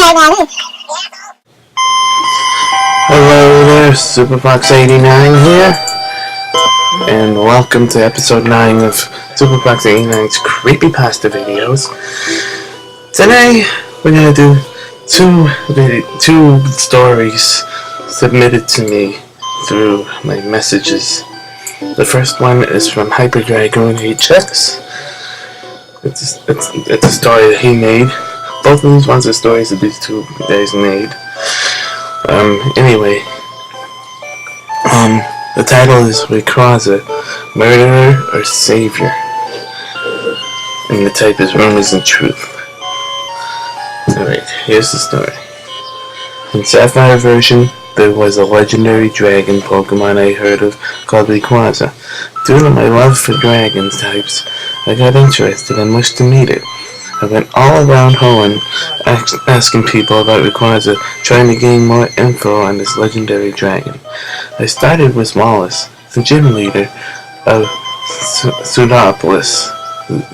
Hello there, SuperFox89 here, and welcome to episode 9 of SuperFox89's Creepypasta videos. Today, we're gonna do two stories submitted to me through my messages. The first one is from HYPERDRAGOONHX. It's a story that he made. Both of these ones are stories that these two guys made. Anyway, the title is Rayquaza, Murderer or Savior? And the type is Rumors and Truth. Alright, here's the story. In Sapphire version, there was a legendary dragon Pokemon I heard of called Rayquaza. Due to my love for dragon types, I got interested and wished to meet it. I went all around Hoenn asking people about Rayquaza, trying to gain more info on this legendary dragon. I started with Wallace, the gym leader of Pseudopolis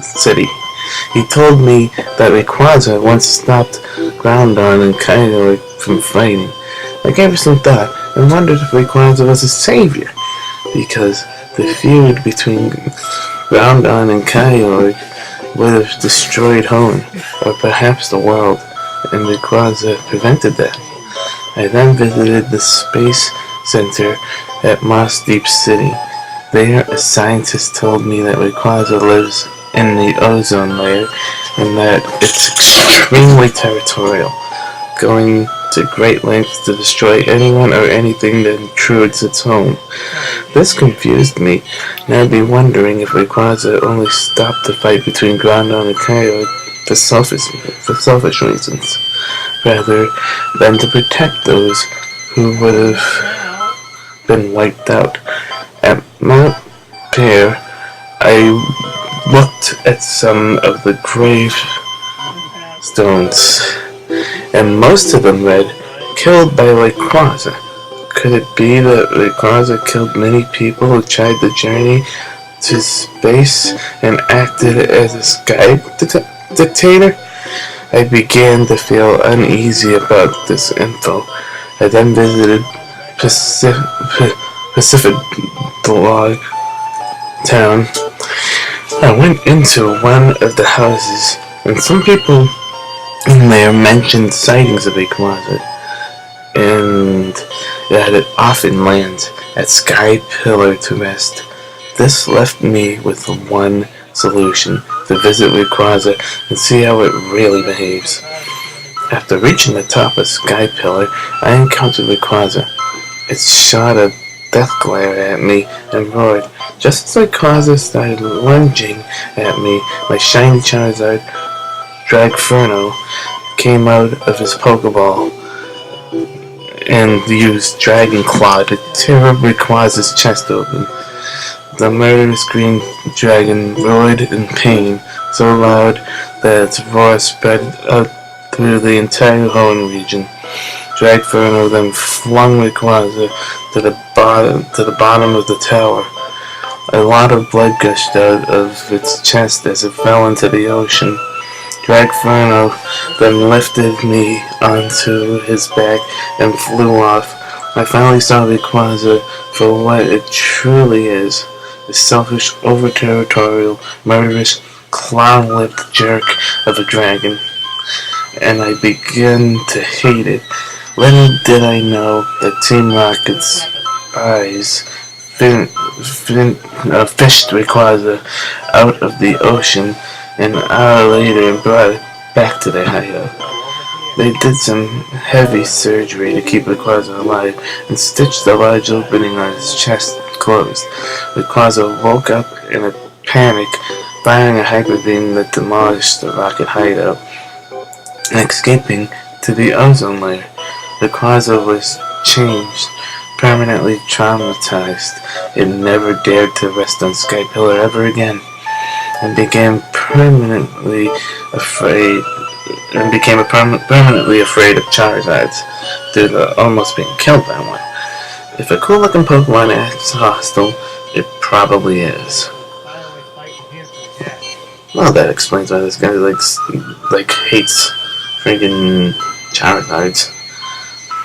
City. He told me that Rayquaza once stopped Groudon and Kyogre from fighting. I gave it some thought and wondered if Rayquaza was a savior, because the feud between Groudon and Kyogre would have destroyed Hoenn, or perhaps the world, and Rayquaza prevented that. I then visited the Space Center at Moss Deep City. There, a scientist told me that Rayquaza lives in the ozone layer, and that it's extremely territorial, going to great lengths to destroy anyone or anything that intrudes its home. This confused me, and I'd be wondering if Rayquaza only stopped the fight between Groudon and Kyogre for selfish reasons, rather than to protect those who would have been wiped out. At Mount Pear, I looked at some of the gravestones, and most of them read, "Killed by Rayquaza." Could it be that Rayquaza killed many people who tried the journey to space and acted as a sky dictator? I began to feel uneasy about this info. I then visited Pacific Log Town. I went into one of the houses, and some people in there mentioned sightings of Rayquaza, and that it often lands at Sky Pillar to rest. This left me with one solution: to visit Rayquaza and see how it really behaves. After reaching the top of Sky Pillar, I encountered Rayquaza. It shot a death glare at me and roared. Just as Rayquaza started lunging at me, my shiny Charizard Dragferno came out of his Pokeball and used Dragon Claw to tear Rayquaza's chest open. The murderous green dragon roared in pain, so loud that its roar spread out through the entire Hoenn region. Dragferno then flung Rayquaza to the bottom of the tower. A lot of blood gushed out of its chest as it fell into the ocean. Dragferno then lifted me onto his back and flew off. I finally saw Rayquaza for what it truly is: a selfish, over-territorial, murderous, claw-lipped jerk of a dragon. And I began to hate it. Little did I know that Team Rocket's spies fished Rayquaza out of the ocean an hour later and brought it back to their hideout. They did some heavy surgery to keep Rayquaza alive and stitched the large opening on his chest closed. Rayquaza woke up in a panic, firing a hyper beam that demolished the rocket hideout and escaping to the ozone layer. Rayquaza was changed, permanently traumatized. It never dared to rest on Sky Pillar ever again, and became permanently afraid of Charizards due to almost being killed by one. If a cool-looking Pokemon acts hostile, it probably is. Well, that explains why this guy hates freaking Charizards.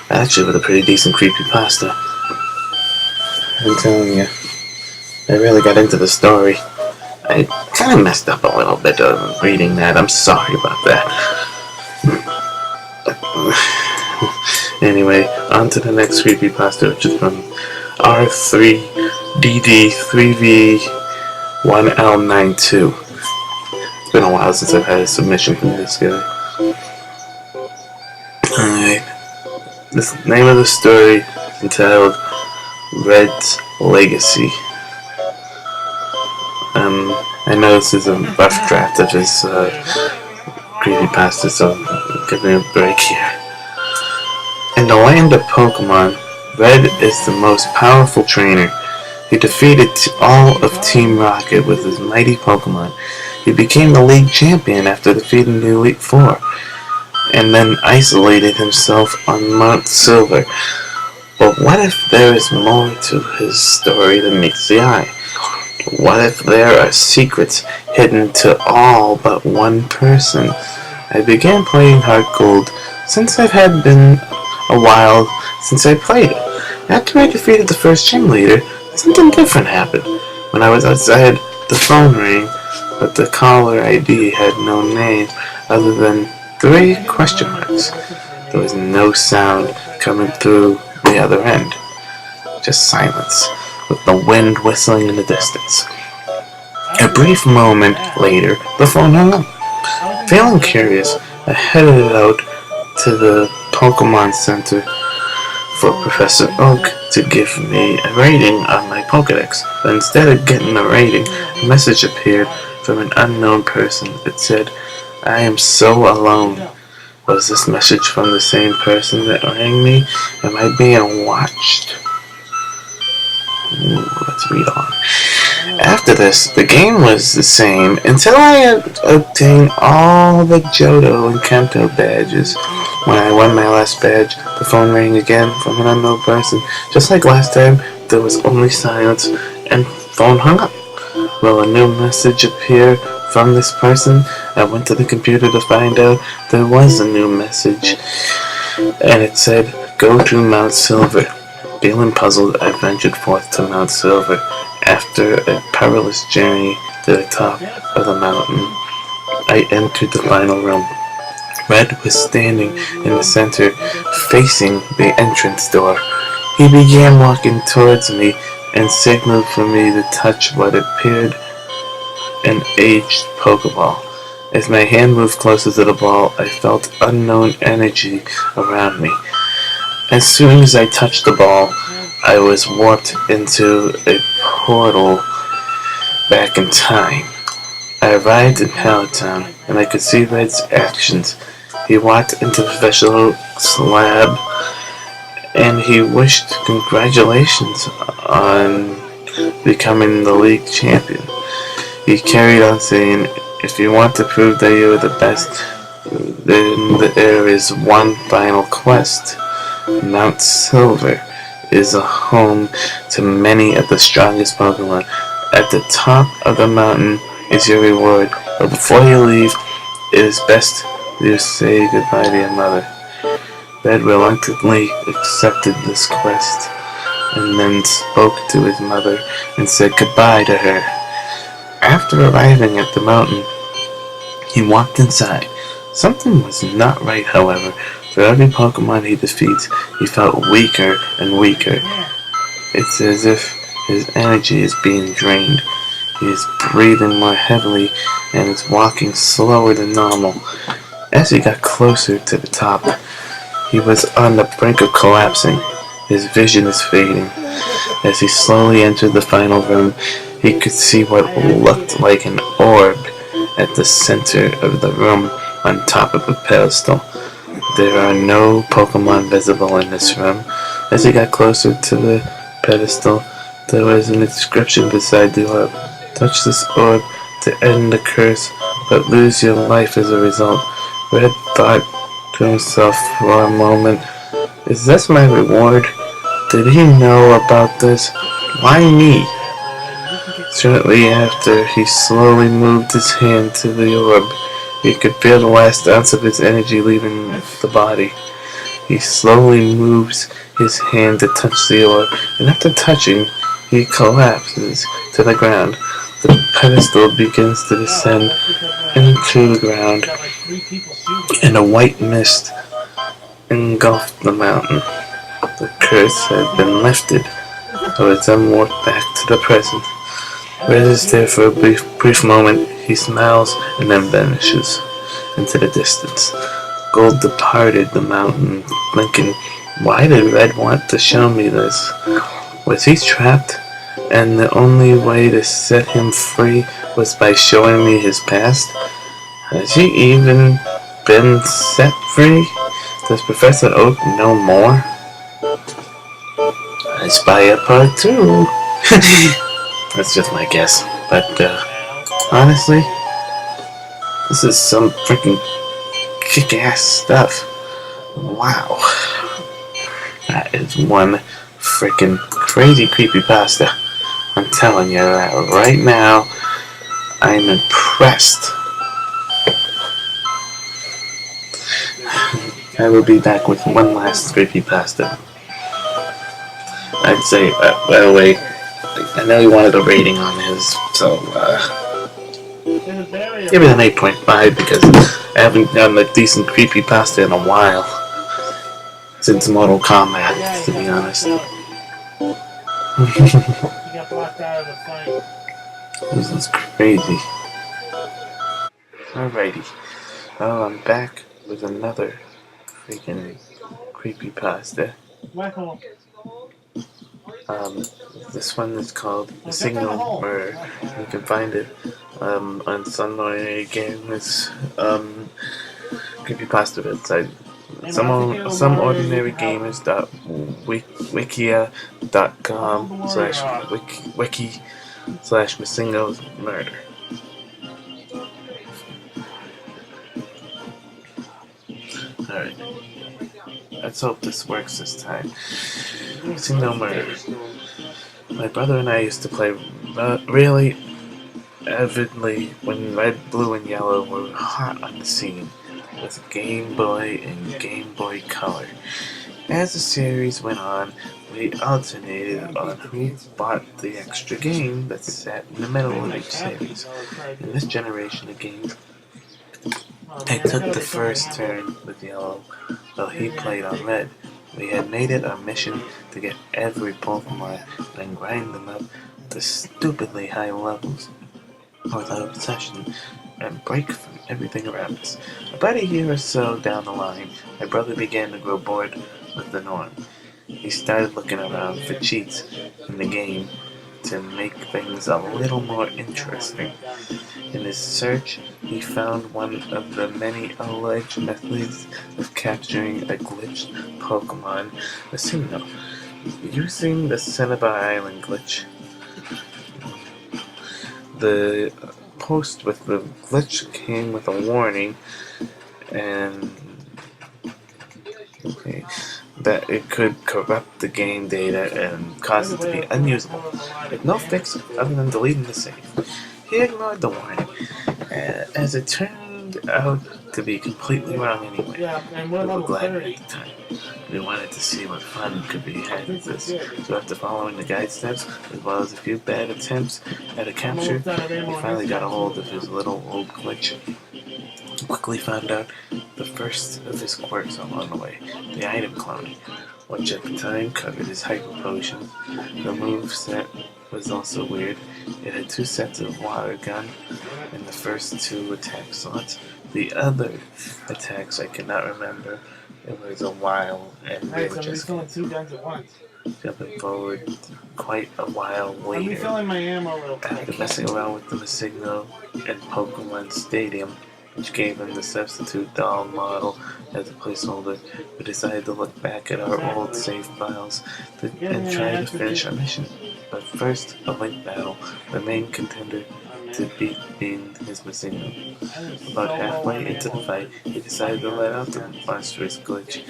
Actually, with a pretty decent creepypasta. I'm telling you, I really got into the story. I kind of messed up a little bit of reading that. I'm sorry about that. Anyway, on to the next creepypasta, which is from R3DD3V1L92. It's been a while since I've had a submission from this guy. Alright. The name of the story is entitled Red's Legacy. I know this is a rough draft of his creepypasta, so give me a break here. In the land of Pokemon, Red is the most powerful trainer. He defeated all of Team Rocket with his mighty Pokemon. He became the league champion after defeating the Elite Four, and then isolated himself on Mount Silver. But what if there is more to his story than meets the eye? What if there are secrets hidden to all but one person? I began playing Heart Gold since it had been a while since I played it. After I defeated the first gym leader, something different happened. When I was outside, the phone rang, but the caller ID had no name other than 3 question marks. There was no sound coming through the other end. Just silence, with the wind whistling in the distance. A brief moment later, the phone hung up. Feeling curious, I headed out to the Pokemon Center for Professor Oak to give me a rating on my Pokedex. But instead of getting a rating, a message appeared from an unknown person. It said, "I am so alone." Was this message from the same person that rang me? Am I being watched? Let's read on. After this, the game was the same until I had obtained all the Johto and Kanto badges. When I won my last badge, the phone rang again from an unknown person. Just like last time, there was only silence and phone hung up. Will a new message appear from this person? I went to the computer to find out there was a new message, and it said, "Go to Mount Silver." Feeling puzzled, I ventured forth to Mount Silver. After a perilous journey to the top of the mountain, I entered the final room. Red was standing in the center, facing the entrance door. He began walking towards me and signaled for me to touch what appeared an aged Pokeball. As my hand moved closer to the ball, I felt unknown energy around me. As soon as I touched the ball, I was warped into a portal back in time. I arrived in Palatown, and I could see Red's actions. He walked into Professor Oak's lab, and he wished congratulations on becoming the league champion. He carried on saying, "If you want to prove that you are the best, then there is one final quest. Mount Silver is a home to many of the strongest Pokemon. At the top of the mountain is your reward, but before you leave, it is best you say goodbye to your mother." Red reluctantly accepted this quest, and then spoke to his mother and said goodbye to her. After arriving at the mountain, he walked inside. Something was not right, however. For every Pokemon he defeats, he felt weaker and weaker. It's as if his energy is being drained. He is breathing more heavily and is walking slower than normal. As he got closer to the top, he was on the brink of collapsing. His vision is fading. As he slowly entered the final room, he could see what looked like an orb at the center of the room on top of a pedestal. There are no Pokemon visible in this room. As he got closer to the pedestal, there was an inscription beside the orb. Touch this orb to end the curse, but lose your life as a result. Red thought to himself for a moment, is this my reward? Did he know about this? Why me? Shortly after, he slowly moved his hand to the orb. He could feel the last ounce of his energy leaving the body. He slowly moves his hand to touch the orb, and after touching, he collapses to the ground. The pedestal begins to descend into the ground, and a white mist engulfed the mountain. The curse had been lifted, so it's then walked back to the present. Red is there for a brief moment. He smiles and then vanishes into the distance. Gold departed the mountain, blinking. Why did Red want to show me this? Was he trapped, and the only way to set him free was by showing me his past? Has he even been set free? Does Professor Oak know more? I spy a part 2. That's just my guess. But, honestly, this is some freaking kick-ass stuff. Wow. That is one freaking crazy creepypasta. I'm telling you that right now. I'm impressed. I will be back with one last creepypasta. I'd say, by the way, I know you wanted a rating on his, so, give it an 8.5 because I haven't done a decent creepypasta in a while. Since Mortal Kombat, to be honest. This is crazy. Alrighty. Well, I'm back with another freaking creepypasta. This one is called Missingno Murder. You can find it on SomeOrdinaryGamer's creepypasta website. SomeOrdinaryGamers.wiki/Missingno Murder. Alright. Let's hope this works this time. Missingno Murder. My brother and I used to play really avidly when Red, Blue, and Yellow were hot on the scene, with Game Boy and Game Boy Color. As the series went on, we alternated on who bought the extra game that sat in the middle of each series. In this generation of games, I took the first turn with Yellow, while he played on Red. We had made it our mission to get every Pokemon and grind them up to stupidly high levels without obsession and break from everything around us. About a year or so down the line, my brother began to grow bored with the norm. He started looking around for cheats in the game to make things a little more interesting. In his search, he found one of the many alleged methods of capturing a glitched Pokemon, Missingno, using the Cinnabar Island glitch. The post with the glitch came with a warning and that it could corrupt the game data and cause it to be unusable, with no fix other than deleting the save. He ignored the warning, as it turned out to be completely wrong anyway. We were glad at the time. We wanted to see what fun could be had with this, so after following the guide steps, as well as a few bad attempts at a capture, we finally got a hold of his little old glitch. We quickly found out the first of his quirks along the way, the item cloning, which at the time covered his hyper potion. The move set was also weird. It had 2 sets of water gun in the first 2 attack slots. The other attacks I cannot remember. It was a while, and they were just jumping forward quite a while later. After messing around with the Missingno and Pokemon Stadium, which gave him the substitute doll model as a placeholder, we decided to look back at our old save files and try to finish our mission. But first, a link battle. The main contender to beat being his Missingno. About halfway into the fight, he decided to let out the monstrous glitch,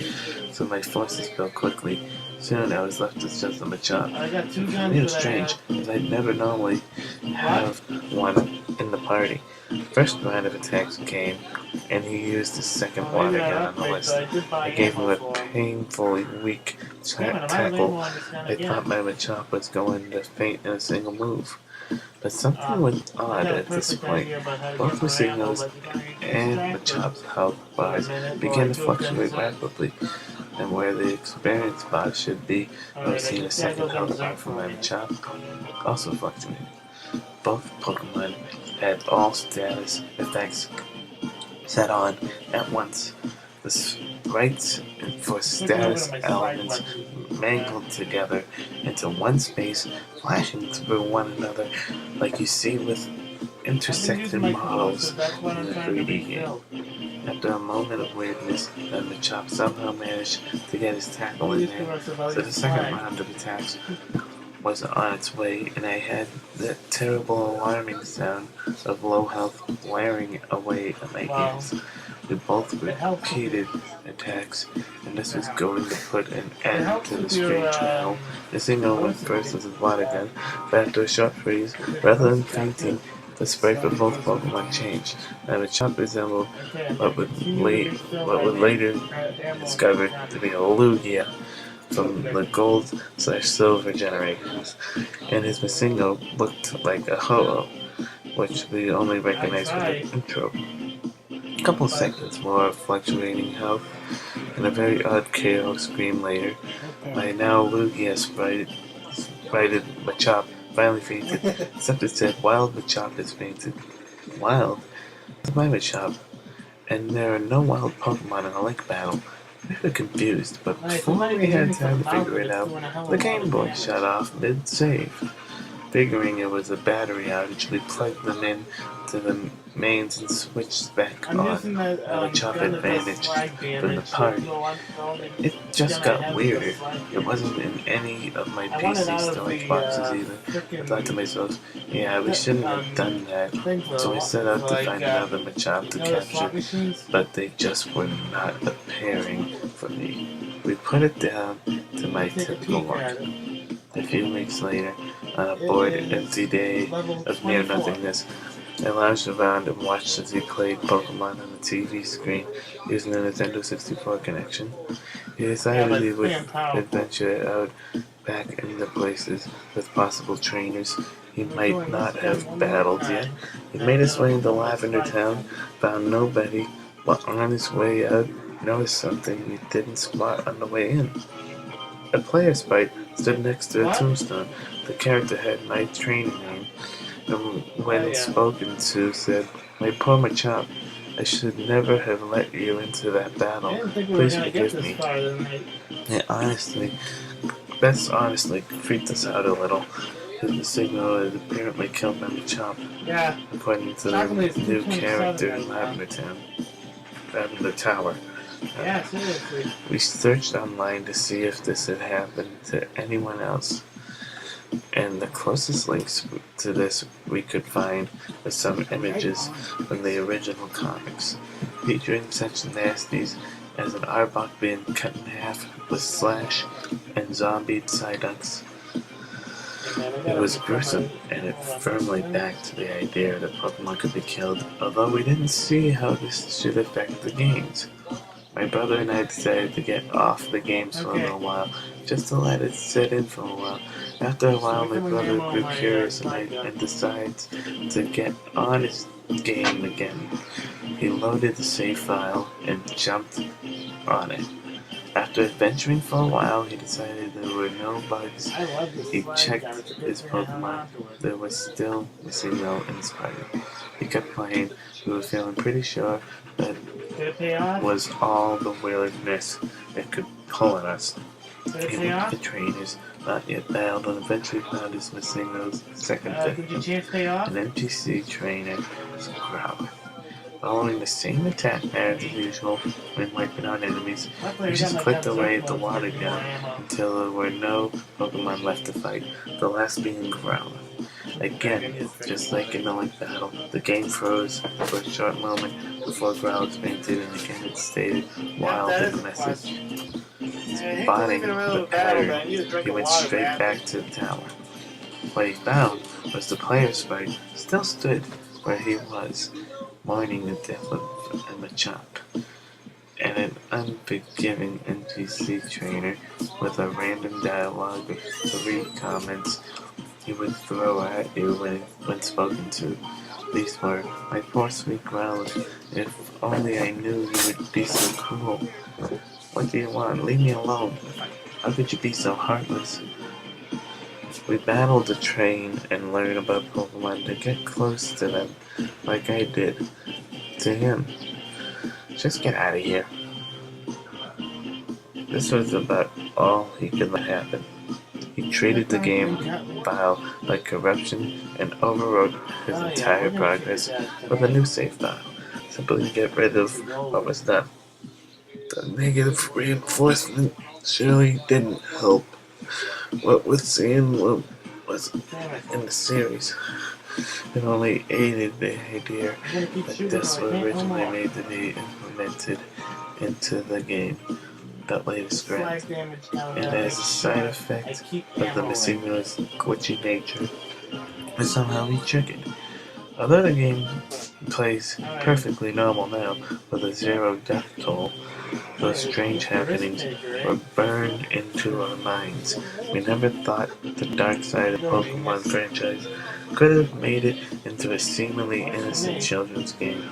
so my forces fell quickly. Soon I was left with just a Machop. It was strange, as I'd never normally have one in the party. First round of attacks came, and he used his second water gun on the list. I gave him a painfully weak tackle. I thought my Machop was going to faint in a single move. But something went odd at this point. Both Missingno's and Machop's health bars began to fluctuate rapidly, and where the experience bar should be, I was seeing a second health bar for my Machop also fluctuated. Both Pokemon had all status effects set on at once. The sprites for status elements mangled together into one space, flashing through one another like you see with intersected models in a 3D game. After a moment of weirdness, the Machop somehow managed to get his tackle in there, so the second round of attacks was on its way, and I had that terrible alarming sound of low health blaring away at my ears. We both repeated attacks, and this was going to put an end to the strange battle. Missingno went first with his water gun, but after a short freeze, rather than fainting, the sprite for both Pokemon changed, and Machop resembled what would later discovered to be a Lugia from the gold/silver generations, and his Missingno looked like a Ho-Oh, which we only recognized from the intro. A couple seconds more of fluctuating health, and a very odd KO scream later. My now Lugia sprited Machop finally fainted, except it said, "Wild Machop has fainted." Wild? It's my Machop, and there are no wild Pokemon in a link battle. We were confused, but before we had time to figure it out, the Game Boy shut off mid-save. Figuring it was a battery outage, we plugged them in to the mains and switched back on, and Machop had vanished from the party. It just got weirder. It wasn't in any of my PC storage boxes either. I thought to myself, yeah, we shouldn't have done that, so I set out to find another Machop to capture, but they just were not appearing for me. We put it down to my typical luck. A few weeks later, on a bored, empty day of near-nothingness, I lounged around and watched as he played Pokemon on the TV screen using a Nintendo 64 connection. He decided he would adventure out back into places with possible trainers he might not have battled yet. He made his way into Lavender Town, found nobody, but on his way out, noticed something he didn't spot on the way in. A player sprite stood next to a tombstone. The character had my training name, and when spoken to said, "My poor Machop, I should never have let you into that battle. Please forgive me." It honestly freaked us out a little. His signal had apparently killed my Machop, according to the new character in Lavender Tower. We searched online to see if this had happened to anyone else, and the closest links to this we could find were some images from the original comics, featuring such nasties as an Arbok being cut in half with slash and zombied Psyducks. It was gruesome, and it firmly backed the idea that Pokemon could be killed, although we didn't see how this should affect the games. My brother and I decided to get off the games for a little while, just to let it sit in for a while. After a while, my brother grew curious and decides to get on his game again. He loaded the save file and jumped on it. After adventuring for a while, he decided there were no bugs. He checked his Pokemon. There was still Missingno in his party. He kept playing. We were feeling pretty sure that was all the weirdness that could pull at us. He looked at the trainers, not yet battled, and eventually found his Missingno's second victim, an NPC trainer, some Growlithe. Following the same attack pattern as usual when wiping out enemies, we just clicked away at the water gun until there were no Pokemon left to fight, the last being Growlithe. Again, just like in the link battle, the game froze for a short moment before Growl expanded, and again it stayed wild in the message. Spotting the pattern, he went straight back to the tower. What he found was the player's fight still stood where he was, mourning the death of Machop, and an unforgiving NPC trainer with a random dialogue of 3 comments he would throw at you when spoken to. These were, "My poor sweet Growl, if only I knew you would be so cruel. What do you want? Leave me alone. How could you be so heartless?" We battled to train and learn about Pokemon to get close to them, like I did to him. Just get out of here. This was about all he could let happen. He treated the game file like corruption and overwrote his entire progress with a new save file, simply to get rid of what was done. The negative reinforcement surely didn't help. What with seeing what was in the series, it only aided the idea that this was originally made to be implemented into the game. That latest grant, and as a side effect of the Missingno's glitchy nature, and somehow he triggered. Although the game plays perfectly normal now with a 0 death toll, those strange happenings were burned into our minds. We never thought the dark side of the Pokemon franchise could have made it into a seemingly innocent children's game,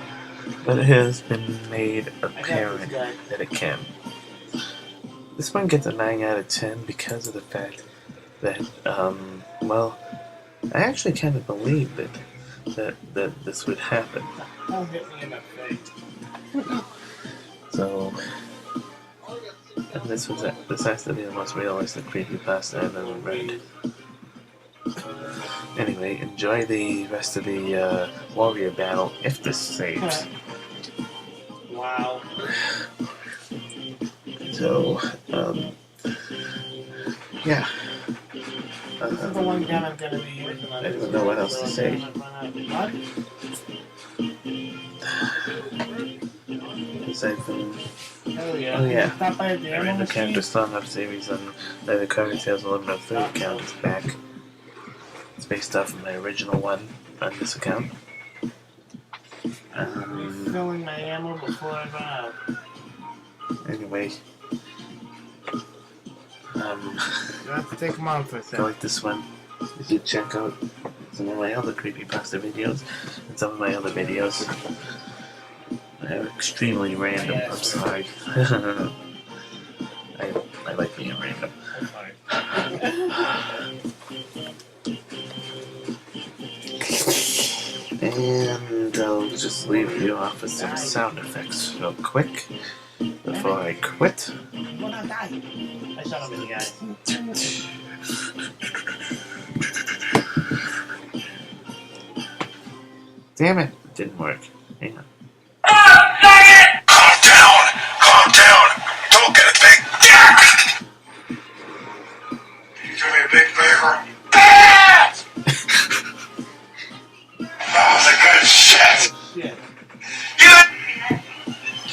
but it has been made apparent that it can. This one gets a 9 out of 10 because of the fact that, well, I actually kind of believed it, that this would happen. Don't hit me in the face. So, and this has to be the most realistic creepypasta I've ever read. Anyway, enjoy the rest of the warrior battle if this saves. Wow. So, yeah. This is the one gun I'm gonna be using. I don't know what else to say. Aside from, Oh yeah. I mean, the character Startup series on the Current Tales 1103 account is back. It's based off of my original one on this account. Filling my ammo before I run out. Anyway, You have to take them out for a if you second. like this one, you should check out some of my other creepypasta videos and some of my other videos. They're extremely random, I'm sorry. I like being random. And I'll just leave you off with some sound effects real quick before I quit. I'm gonna die. I shot him in the eye. Damn it! It didn't work. Hang on. Calm down! Calm down! Don't get a big dick! Can you do me a big favor? That was a good shit! Shit. You!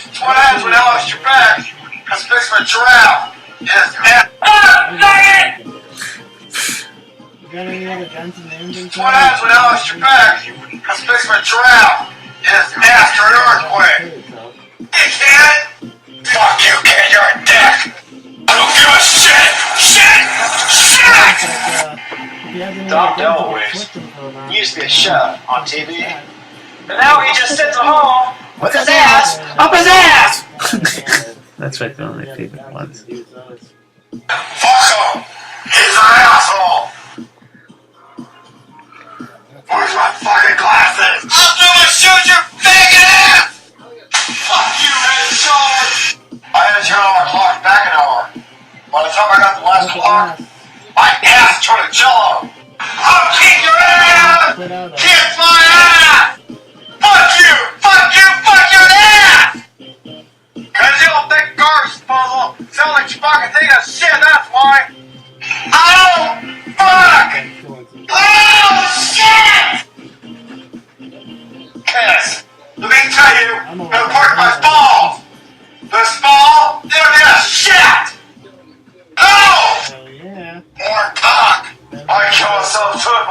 It's what happens when I lost your back. That's fixed for a giraffe. Yes, man. You got any other guns and names? It's what happens when I lost your back. That's fixed for a giraffe. Yes, after an earthquake. You kid! Fuck you, kid, you're a dick! I don't give a shit! Shit! Shit! Dom DeLuise. He used to be a chef on TV. And now he just sits at home with his ass up his ass! That's right, they're my favorite ones. Fuck him! He's an asshole! Where's my fucking glasses? I'm gonna shoot your faggot ass! Fuck you, head shoulders! I had to turn on my clock back an hour. By the time I got the last clock, my ass turned to jello! I'll kick your ass! Kiss my ass! Fuck you! Fuck you! Fuck your ass! Cause you don't think garbage puzzle sound like you fucking think of shit, that's why! Oh! Fuck! Oh! Shit!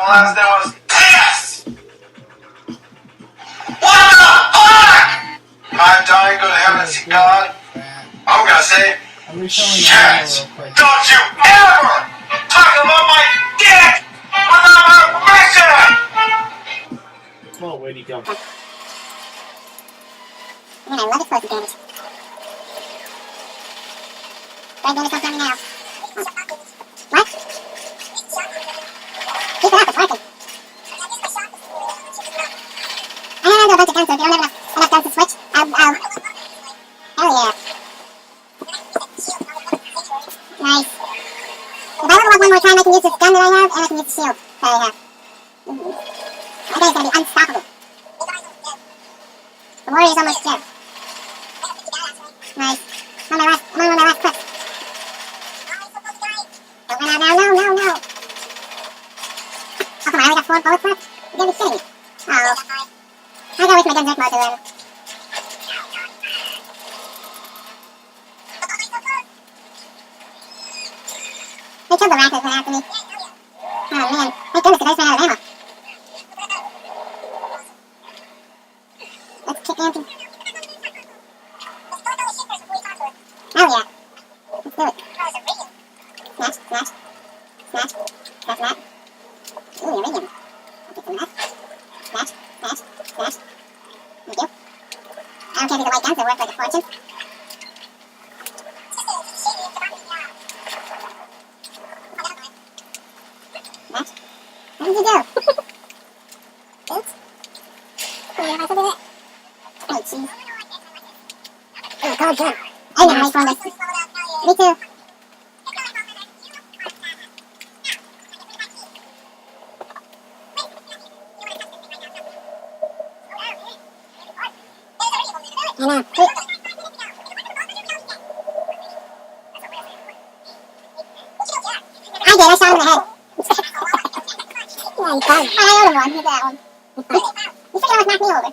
my last name was Piss! What the fuck? I'm dying, go to heaven and see God. I'm gonna say, I'm reselling shit! the real quick. Don't you ever talk about my dick without my permission! Whoa, where'd he go? Man, I love explosive damage. Greg, damage comes on me now. What? Keep it up, it's working. I know a bunch of guns, so if you don't have enough guns to switch, I'll... Hell yeah. Nice. If I level up one more time, I can use this gun that I have, and I can use the shield that I have. I think it's gonna be unstoppable. The warrior's almost dead. Nice. I'm on my last clip. No. Oh, come on, I only got 4 bullets left? You're gonna be kidding me. Oh. I gotta waste my gun most of them. They killed the rat that went after me. Oh man, thank goodness, because I just ran out of ammo. Let's kick Anthony. Oh yeah. Let's do it. Smash. That's that. Ooh, iridium. I'll get some of that. Smash. Thank you. I don't care if these are white guns, they're worth like a fortune. Smash. What did you do? Oops. Oh, how did it? Oh, jeez. Oh, cold gun. I never made fun of this. Me too. I know. I shot him in the head. Yeah, he's done. I owed him one. He's that one. You forget how much knocked me over.